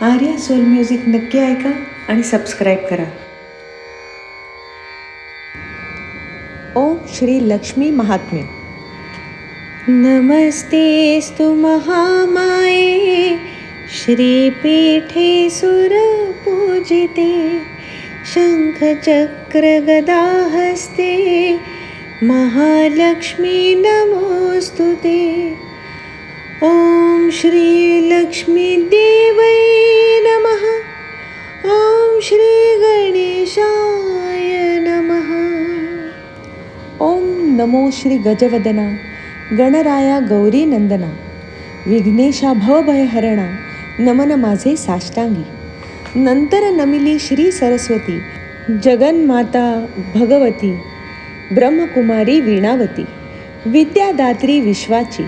Arya soul music नक्की ऐका आणि सबस्क्राईब करा. ओम श्री लक्ष्मी महात्म्य. नमस्तेस्तु महामाये श्रीपीठे सुरपूजिते शङ्खचक्रगदाहस्ते महालक्ष्मी नमोस्तुते. ओम श्री लक्ष्मी देवै नमः. ओम श्री गणेशाय नमः. ओम नमो श्री गजवदना गणराया गौरी नंदना विघ्नेशा भवभयहरणा नमन माझे साष्टांगी. नंतर नमिली श्री सरस्वती जगन्माता भगवती ब्रह्मकुमारी वीणावती विद्यादात्री विश्वाची.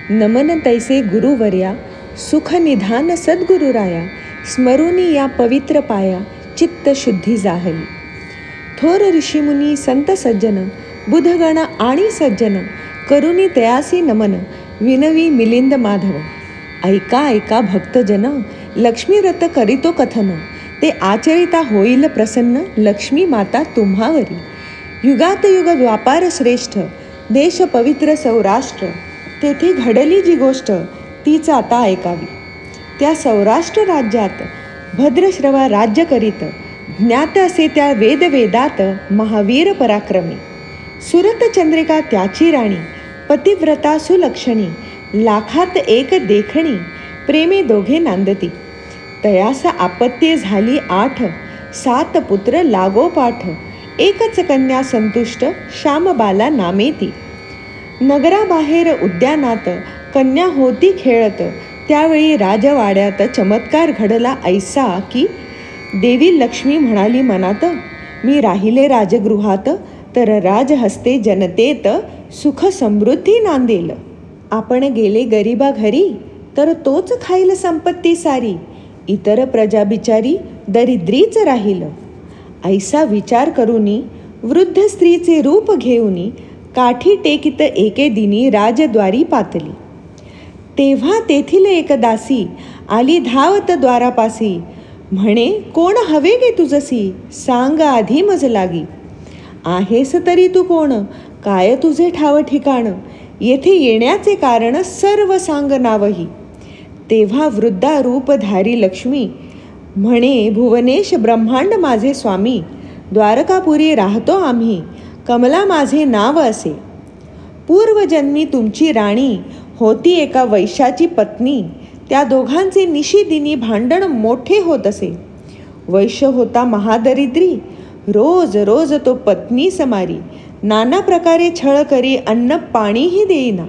नमन तैसे गुरुवर्या सुखनिधान सद्गुरुराया स्मरुनी या पवित्र पाया चित्तशुद्धी जाहली. थोर ऋषीमुनी संत सज्जन बुधगण आणि सज्जन करुणी तयासी नमन विनवी मिलिंद माधव. ऐका ऐका भक्तजन लक्ष्मी व्रत करीतो कथन ते आचरिता होईल प्रसन्न लक्ष्मी माता तुम्हावरी. युगात युग द्वापार श्रेष्ठ देश पवित्र सौराष्ट्र तेथे घडली जी गोष्ट तीच आता ऐकावी. त्या सौराष्ट्र राज्यात भद्रश्रवा राज्य करीत ज्ञात असे त्या वेदात महावीर पराक्रमी. सुरत चंद्रिका त्याची राणी पतिव्रता सुलक्षणी लाखात एक देखणी प्रेमे दोघे नांदती. तयास आपत्ये झाली 8 7 पुत्र लागोपाठ एकच कन्या संतुष्ट श्यामबाला नामेती. नगराबाहेर उद्यानात कन्या होती खेळत त्यावेळी राजवाड्यात चमत्कार घडला ऐसा की देवी लक्ष्मी म्हणाली मनात मी राहिले राजगृहात तर राजहस्ते जनतेत सुख समृद्धी नांदेल. आपण गेले गरीबा घरी तर तोच खाईल संपत्ती सारी इतर प्रजा बिचारी दरिद्रीच राहील. ऐसा विचार करूनी वृद्ध स्त्रीचे रूप घेऊनी काठी टेकित एके दिनी राजद्वारी पातली. तेव्हा तेथील एक दासी आली धावत द्वारापासी म्हणे कोण हवे गे तुझसी सांग आधी मज लागी. आहेस तरी तू कोण काय तुझे ठाव ठिकाण येथे येण्याचे कारण सर्व सांग नावही. तेव्हा वृद्धा रूपधारी लक्ष्मी म्हणे भुवनेश ब्रह्मांड माझे स्वामी द्वारकापुरी राहतो आम्ही कमला माझे नाव असे. पूर्वजन्मी तुमची राणी होती एका वैश्याची पत्नी त्या दोघांचे निशिदिनी भांडण मोठे होत असे. वैश्य होता महादरिद्री रोज रोज तो पत्नी समारी नाना प्रकारे छळ करी अन्न पाणीही देईना.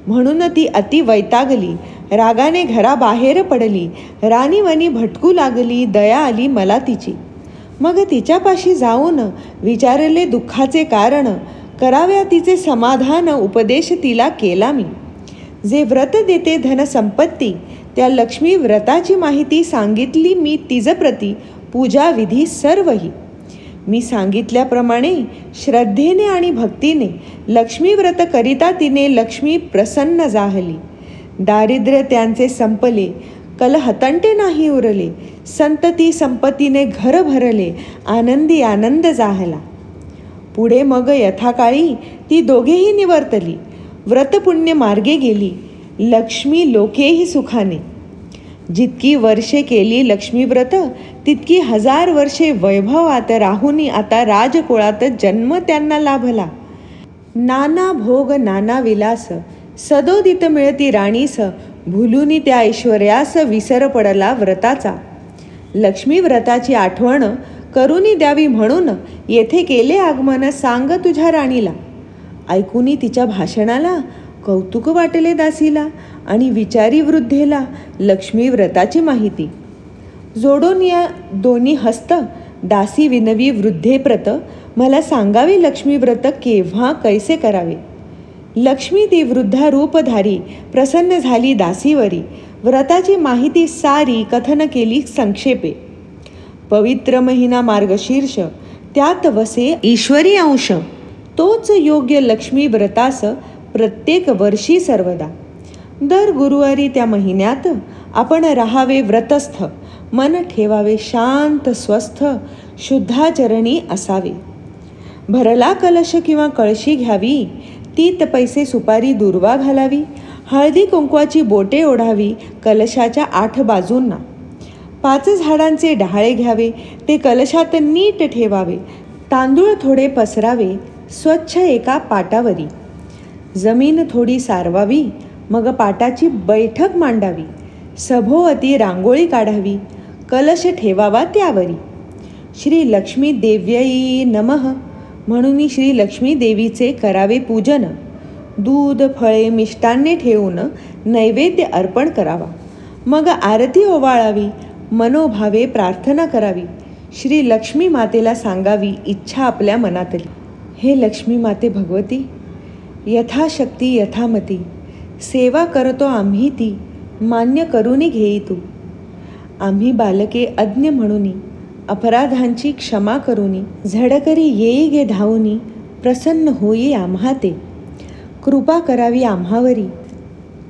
म्हणून ती अति वैतागली रागाने घराबाहेर पडली राणीवनी भटकू लागली. दया आली मला तिची मग तिच्यापाशी जाऊन विचारले दुःखाचे कारण कराव्या तिचे समाधान उपदेश तिला केला मी. जे व्रत देते धन संपत्ती त्या लक्ष्मी व्रताची माहिती सांगितली मी तिजप्रती पूजा विधी सर्वही. मी सांगितल्याप्रमाणे श्रद्धेने आणि भक्तीने लक्ष्मी व्रत करिता तिने लक्ष्मी प्रसन्न जाहली. दारिद्र्य त्यांचे संपले कलहतंटे नाही उरले संतती संपत्तीने घर भरले आनंदी आनंद जाहला. पुढे मग यथाकाळी ती दोघेही निवर्तली व्रतपुण्य मार्गे गेली लक्ष्मी लोकेही सुखाने. जितकी वर्षे केली लक्ष्मी व्रत तितकी 1000 वर्षे वैभवात राहुनी आता राजकुळात जन्म त्यांना लाभला. नाना भोग नाना विलास सदोदित मिळती राणीस भुलुनी त्या ऐश्वर्यास विसर पडला व्रताचा. लक्ष्मी व्रताची आठवण करुनी द्यावी म्हणून येथे केले आगमन सांग तुझ्या राणीला. ऐकूनी तिच्या भाषणाला कौतुक वाटले दासीला आणि विचारी वृद्धेला लक्ष्मी व्रताची माहिती. जोडून या दोन्ही हस्त दासी विनवी वृद्धे प्रत मला सांगावे लक्ष्मी व्रत केव्हा कैसे करावे. लक्ष्मी ती वृद्धा रूपधारी प्रसन्न झाली दासीवरी व्रताची माहिती सारी कथन केली संक्षेपे. पवित्र महिना मार्गशीर्ष त्यात वसे ईश्वरी अंश तोच योग्य लक्ष्मी व्रतास प्रत्येक वर्षी सर्वदा. दर गुरुवारी त्या महिन्यात आपण राहावे व्रतस्थ, मन ठेवावे शांत स्वस्थ, शुद्धाचरणी असावे. भरला कलश किंवा कळशी घ्यावी, तीत पैसे सुपारी दुर्वा घालावी, हळदी कुंकवाची बोटे ओढावी कलशाच्या 8 बाजूंना. 5 झाडांचे डहाळे घ्यावे, ते कलशात नीट ठेवावे. तांदूळ थोडे पसरावे स्वच्छ एका पाटावरी. जमीन थोडी सारवावी, मग पाटाची बैठक मांडावी. सभोवती रांगोळी काढावी, कलश ठेवावा त्यावरी. श्री लक्ष्मी देव्यै नमः म्हणून श्री लक्ष्मी देवीचे करावे पूजन. दूध फळे मिष्टान्ने ठेवून नैवेद्य अर्पण करावा. मग आरती ओवाळावी, मनोभावे प्रार्थना करावी. श्री लक्ष्मी मातेला सांगावी इच्छा आपल्या मनातली. हे लक्ष्मी माते भगवती, यथाशक्ती यथामती सेवा करतो आम्ही ती, मान्य करूनी घेई तू. आम्ही बालके अज्ञ म्हणूनी, अपराधांची क्षमा करूनी, झडकरी येई गे धावूनी, प्रसन्न होई आम्हा ते. कृपा करावी आम्हावरी,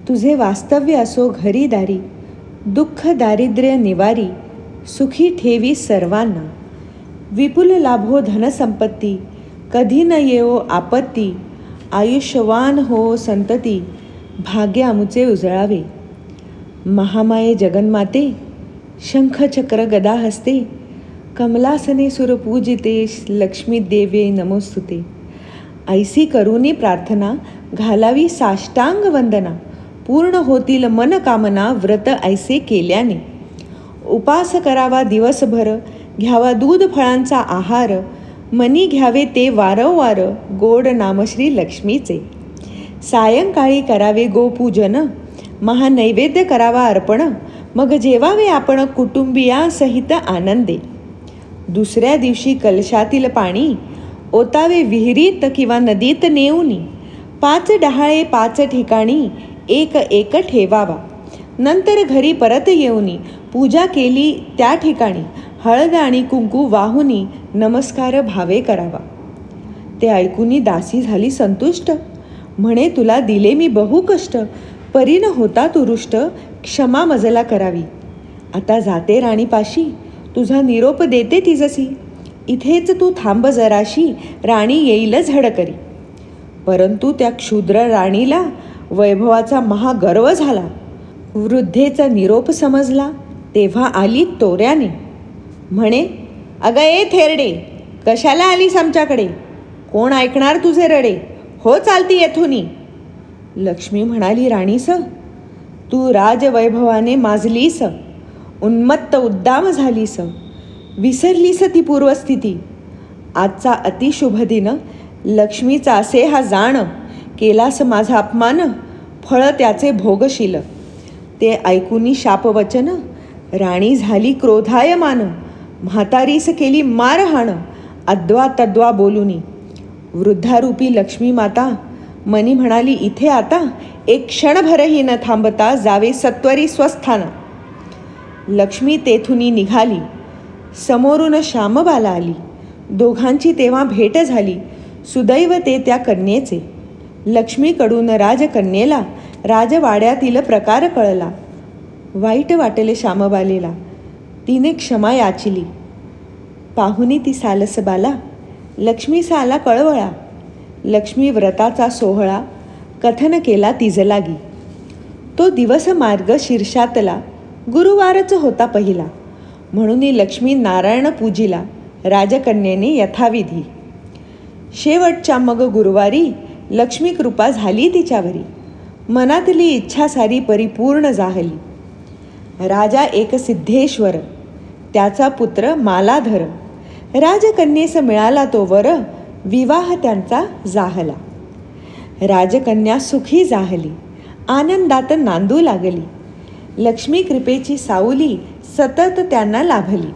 तुझे वास्तव्य असो घरी दारी. दुःख दारिद्र्य निवारी, सुखी ठेवी सर्वांना. विपुल लाभो धनसंपत्ती, कधी न येवो आपत्ती. आयुष्यवान हो संतती, भाग्य आमुचे उजळावे. महामाये जगन्माते, शंखचक्र गदा हस्ते. कमलासने सुरपूजिते, लक्ष्मी देवे नमोस्तुते. ऐसी करूनी प्रार्थना, घालावी साष्टांग वंदना. पूर्ण होतील मनकामना, व्रत ऐसे केल्याने. उपास करावा दिवसभर, घ्यावा दूध फळांचा आहार. मनी घ्यावे ते वारंवार, गोड नाम श्री लक्ष्मीचे. सायंकाळी करावे गोपूजन, महानैवेद्य करावा अर्पण. मग जेवावे आपण कुटुंबियांसहित आनंदे. दुसऱ्या दिवशी कलशातील पाणी ओतावे विहिरीत किंवा नदीत नेऊनी. 5 डहाळे 5 ठिकाणी एक एक ठेवावा. नंतर घरी परत येऊनी पूजा केली त्या ठिकाणी हळद आणि कुंकू वाहुनी नमस्कार भावे करावा. ते ऐकूनी दासी झाली संतुष्ट. म्हणे तुला दिले मी बहु कष्ट, परी न होता तुरुष्ट, क्षमा मजला करावी. आता जाते राणीपाशी, तुझा निरोप देते तिजसी. इथेच तू थांब जराशी, राणी येईल झडकरी. परंतु त्या क्षुद्र राणीला वैभवाचा महागर्व झाला. वृद्धेचा निरोप समजला तेव्हा आली तोऱ्याने. म्हणे, अगं ए थेरडे, कशाला आलीस आमच्याकडे? कोण ऐकणार तुझे रडे? हो चालती येथुनी. लक्ष्मी म्हणाली, राणीस तू राजवैभवाने माजलीस, उन्मत्त उद्दाम झालीस, विसरलीस ती पूर्वस्थिती. आजचा अतिशुभ दिन, लक्ष्मीचा असे हा जाण. केलास माझा अपमान, फळ त्याचे भोगशील. ते ऐकूनी शापवचन, राणी झाली क्रोधायमान. म्हातारीस केली मारहाण, अद्वा तद्वा बोलुनी. वृद्धारूपी लक्ष्मी माता मनी म्हणाली, इथे आता एक क्षणभरही न थांबता जावे सत्वरी स्वस्थान. लक्ष्मी तेथुनी निघाली. समोरून श्यामबाला आली. दोघांची तेव्हा भेट झाली. सुदैव ते त्या कन्येचे. लक्ष्मीकडून राजकन्येला राजवाड्यातील प्रकार कळला. वाईट वाटले श्यामबालेला. तिने क्षमा याचिली. पाहुनी ती सालसबाला लक्ष्मीचा आला कळवळा. लक्ष्मी व्रताचा सोहळा कथन केला तिजलागी. तो दिवस मार्ग शीर्षातला गुरुवारच होता पहिला. म्हणून लक्ष्मी नारायण पूजिला राजकन्येने यथाविधी. शेवटच्या मग गुरुवारी लक्ष्मी कृपा झाली तिच्यावरी. मनातली इच्छा सारी परिपूर्ण जाहली. राजा एक सिद्धेश्वर, त्याचा पुत्र मालाधर. राजकन्येस मिळाला तो वर, विवाह त्यांचा जाहला. राजकन्या सुखी जाहली, आनंदात नांदू लागली. लक्ष्मी कृपेची सावली सतत त्यांना लाभली.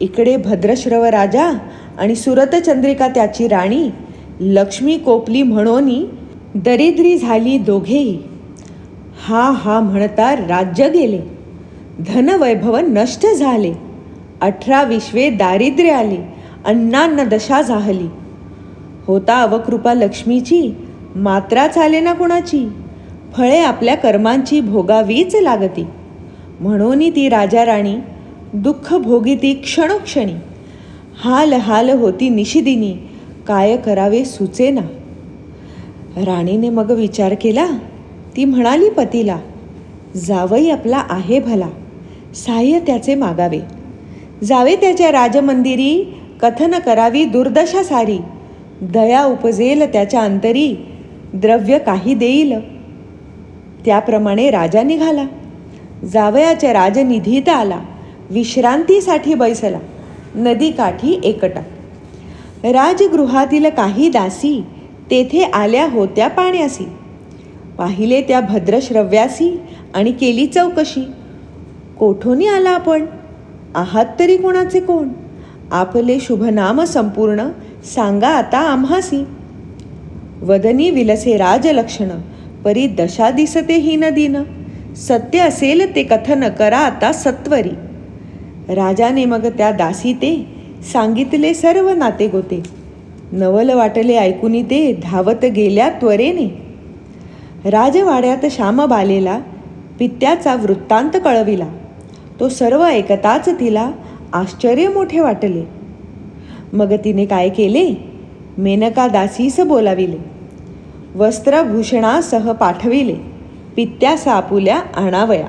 इकडे भद्रश्रव राजा आणि सुरतचंद्रिका त्याची राणी. लक्ष्मी कोपली म्हणोनी दरिद्री झाली दोघेही. हा हा म्हणता राज्य गेले, धनवैभव नष्ट झाले. 18 विश्वे दारिद्र्य आले, अन्नान्न दशा जाहली. होता अवकृपा लक्ष्मीची, मात्रा चाले ना कुणाची. फळे आपल्या कर्मांची भोगावीच लागती. म्हणून ती राजा राणी दुःख भोगिती क्षणोक्षणी. हाल हाल होती निशिदिनी, काय करावे सुचेना. राणीने मग विचार केला. ती म्हणाली पतीला, जावई आपला आहे भला, साह्य त्याचे मागावे. जावे त्याच्या राजमंदिरी, कथन करावी दुर्दशा सारी. दया उपजेल त्याच्या अंतरी, द्रव्य काही देईल. त्याप्रमाणे राजा निघाला. जावयाच्या राजनिधीत आला, विश्रांतीसाठी बैसला नदीकाठी एकटा. राजगृहातील काही दासी तेथे आल्या होत्या पाण्यासी. पाहिले त्या भद्रश्रव्यासी आणि केली चौकशी. कोठोनी आला आपण, आहात तरी कोणाचे कोण? आपले शुभनाम संपूर्ण, सांगा आता आम्हासी. वदनी विलसे राजलक्षण, परी दशा दिसते हीन दिन. सत्य असेल ते कथन करा आता सत्वरी. राजाने मग त्या दासी ते सांगितले सर्व नाते गोते. नवल वाटले ऐकुनी ते धावत गेल्या त्वरेने. राजवाड्यात श्यामबालेला पित्याचा वृत्तांत कळविला. तो सर्व ऐकताच तिला आश्चर्य मोठे वाटले. मग तिने काय केले? मेनका दासीस बोलाविले, वस्त्रभूषणासह पाठविले, पित्यास आपुल्या आणावया.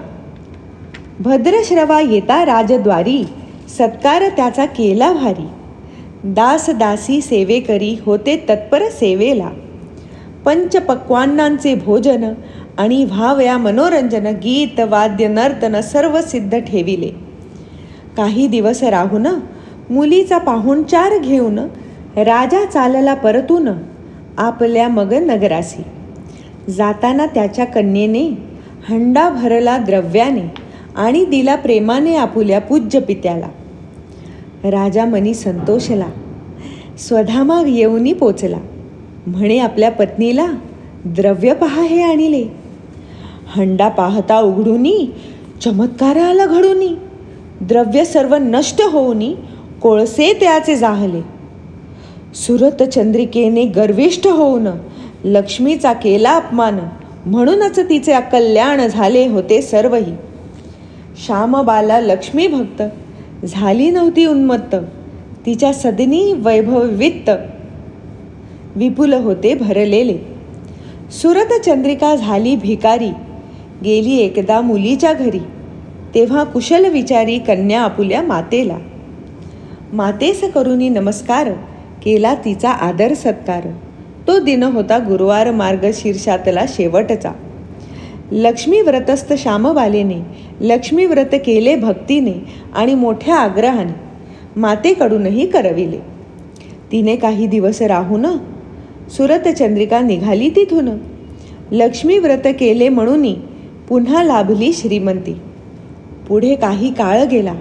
भद्रश्रवा येता राजद्वारी, सत्कार त्याचा केला भारी. दास दासी सेवेकरी होते तत्पर सेवेला. पंचपक्वान्नांचे भोजन आणि व्हावया मनोरंजन. गीत वाद्य नर्तन सर्व सिद्ध ठेविले. काही दिवस राहून मुलीचा पाहुणचार घेऊन राजा चालला परतून आपल्या मग नगरासी. जाताना त्याच्या कन्येने हंडा भरला द्रव्याने आणि दिला प्रेमाने आपुल्या पूज्य पित्याला. राजा मनी संतोषला, स्वधामा येऊनी पोचला. म्हणे आपल्या पत्नीला, द्रव्य पहा हे आणिले. हंडा पाहता उघडूनी चमत्कार आला घडूनी. द्रव्य सर्व नष्ट होऊनी कोळसे त्याचे जाहले. सुरत चंद्रिकेने गर्विष्ठ होऊन लक्ष्मीचा केला अपमान. म्हणूनच तिचे अकल्याण झाले होते सर्वही. श्यामबाला लक्ष्मी भक्त झाली नव्हती उन्मत्त. तिच्या सदनी वैभववित्त विपुल होते भरलेले. सुरत चंद्रिका झाली भिकारी. गेली एकदा मुलीच्या घरी. तेव्हा कुशल विचारी कन्या आपुल्या मातेला. मातेस करुनी नमस्कार, केला तिचा आदर सत्कार. तो दिन होता गुरुवार मार्गशीर्षातला शेवटचा. लक्ष्मी व्रतस्थ श्यामबालेने लक्ष्मी व्रत केले भक्तीने आणि मोठ्या आग्रहाने. मातेकडूनही करविले. तिने काही दिवस राहून सुरत चंद्रिका निघाली तिथून. लक्ष्मी व्रत केले म्हणून पुन्हा लाभली श्रीमंती. पुढे काही काळ गेला.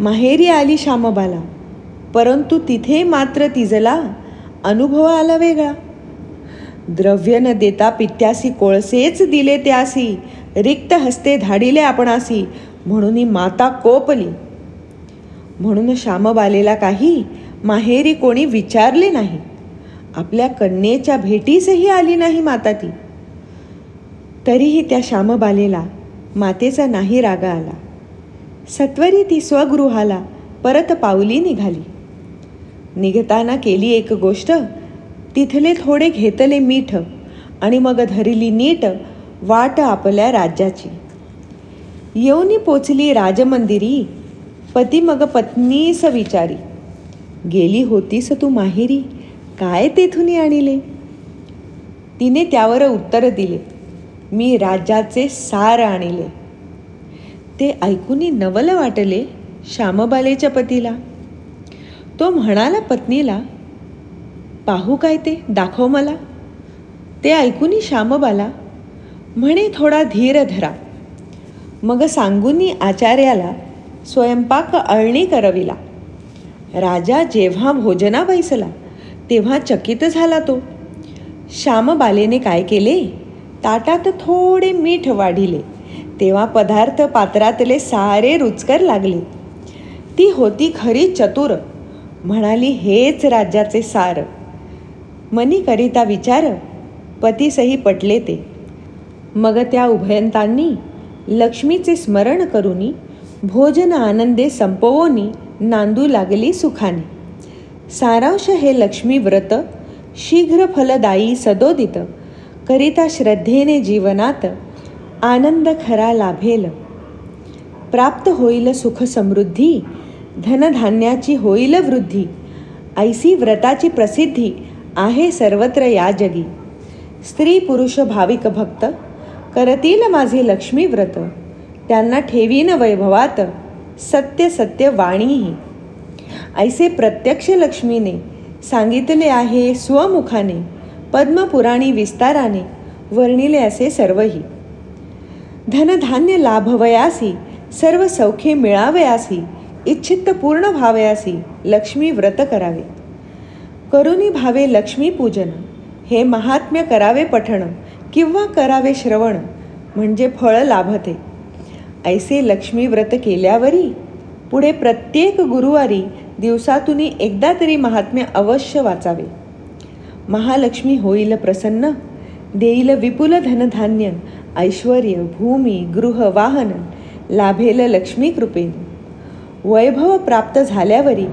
माहेरी आली श्यामबाला. परंतु तिथे मात्र तिजला अनुभव आला वेगळा. द्रव्य न देता पित्यासी कोळसेच दिले त्यासी. रिक्त हस्ते धाडिले आपणासी, म्हणून माता कोपली. म्हणून श्यामबालेला काही माहेरी कोणी विचारले नाही. आपल्या कन्येच्या भेटीसही आली नाही माता ती. तरीही त्या श्यामबालेला मातेचा नाही रागा आला. सत्वरी ती स्वगृहाला परत पावली निघाली. निघताना केली एक गोष्ट. तिथले थोडे घेतले मीठ आणि मग धरली नीट वाट आपल्या राज्याची. येऊनी पोचली राजमंदिरी. पती मग पत्नीस विचारी, गेली होतीस तू माहेरी, काय तेथून आणिले? तिने त्यावर उत्तर दिले, मी राज्याचे सार आणिले. ते ऐकूनी नवल वाटले श्यामबालेच्या पतीला. तो म्हणाला पत्नीला, पाहू काय ते, दाखव मला. ते ऐकूनी श्यामबाला म्हणे, थोडा धीर धरा. मग सांगूनी आचार्याला स्वयंपाक अळणी करविला. राजा जेव्हा भोजना बैसला तेव्हा चकित झाला तो. श्यामबालेने काय केले, ताटात थोडे मीठ वाढिले. तेव्हा पदार्थ पात्रातले सारे रुचकर लागले. ती होती खरी चतुर. म्हणाली, हेच राज्याचे सार. मनी करिता विचार, पतीसही पटले ते. मग त्या उभयंतांनी लक्ष्मीचे स्मरण करुनी भोजन आनंदे संपवोनी नांदू लागली सुखाने. सारांश हे लक्ष्मी व्रत शीघ्र फलदायी सदोदित करिता श्रद्धेने जीवनात आनंद खरा लाभेल. प्राप्त होईल सुख समृद्धी, धनधान्याची होईल वृद्धी. ऐसी व्रताची प्रसिद्धी आहे सर्वत्र या जगी. स्त्री पुरुष भाविक भक्त करतील माझे लक्ष्मी व्रत, त्यांना ठेवीन वैभवात सत्य सत्य वाणीही. ऐसे प्रत्यक्ष लक्ष्मीने सांगितले आहे स्वमुखाने, पद्मपुराणी विस्ताराने वर्णिले असे सर्वही. धनधान्य लाभवयासी, सर्व सौख्ये मिळावयासी, इच्छित पूर्ण व्हावयासी लक्ष्मी व्रत करावे. करुणी भावे लक्ष्मी पूजन, हे महात्म्य करावे पठण किंवा करावे श्रवण, म्हणजे फळ लाभते. ऐसे लक्ष्मी व्रत केल्यावरी पुढे प्रत्येक गुरुवारी दिवसातून एकदा तरी महात्म्य अवश्य वाचावे. महालक्ष्मी होईल प्रसन्न, देईल विपुल धनधान्य, ऐश्वर्य, भूमी, गृह, वाहन लाभेल लक्ष्मी कृपेने. वैभव प्राप्त झाल्यावरी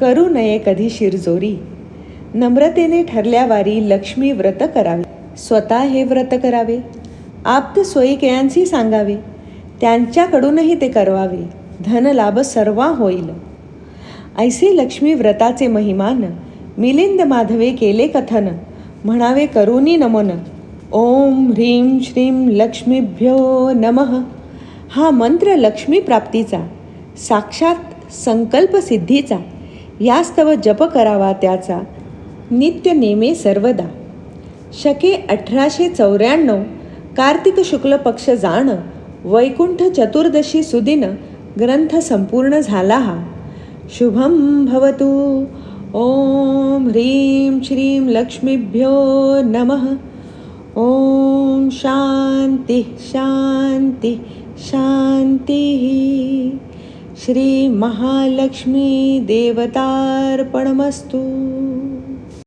करू नये कधी शिरजोरी, नम्रतेने ठरल्यावारी लक्ष्मी व्रत करावे. स्वतः हे व्रत करावे, आप्त सोयीकयांशी सांगावे, त्यांच्याकडूनही ते करवावे, धनलाभ सर्वा होईल. ऐसे लक्ष्मी व्रताचे महिमान मिलिंद माधवे केले कथन, म्हणावे करुनी नमन. ओम ह्रीं श्रीं लक्ष्मीभ्यो नमः. हा मंत्र लक्ष्मी प्राप्तीचा, साक्षात संकल्प सिद्धीचा. यास्तव जप करावा त्याचा नित्य नेमे सर्वदा. शके 1894 कार्तिक शुक्ल पक्ष जाण, वैकुंठ चतुर्दशी सुदिन ग्रंथ संपूर्ण झाला हा. शुभं भवतु. ओम ह्रीं श्रीं लक्ष्मीभ्यो नमः. ओम शांती शांती शांती. श्री महालक्ष्मी देवतार्पणमस्तु.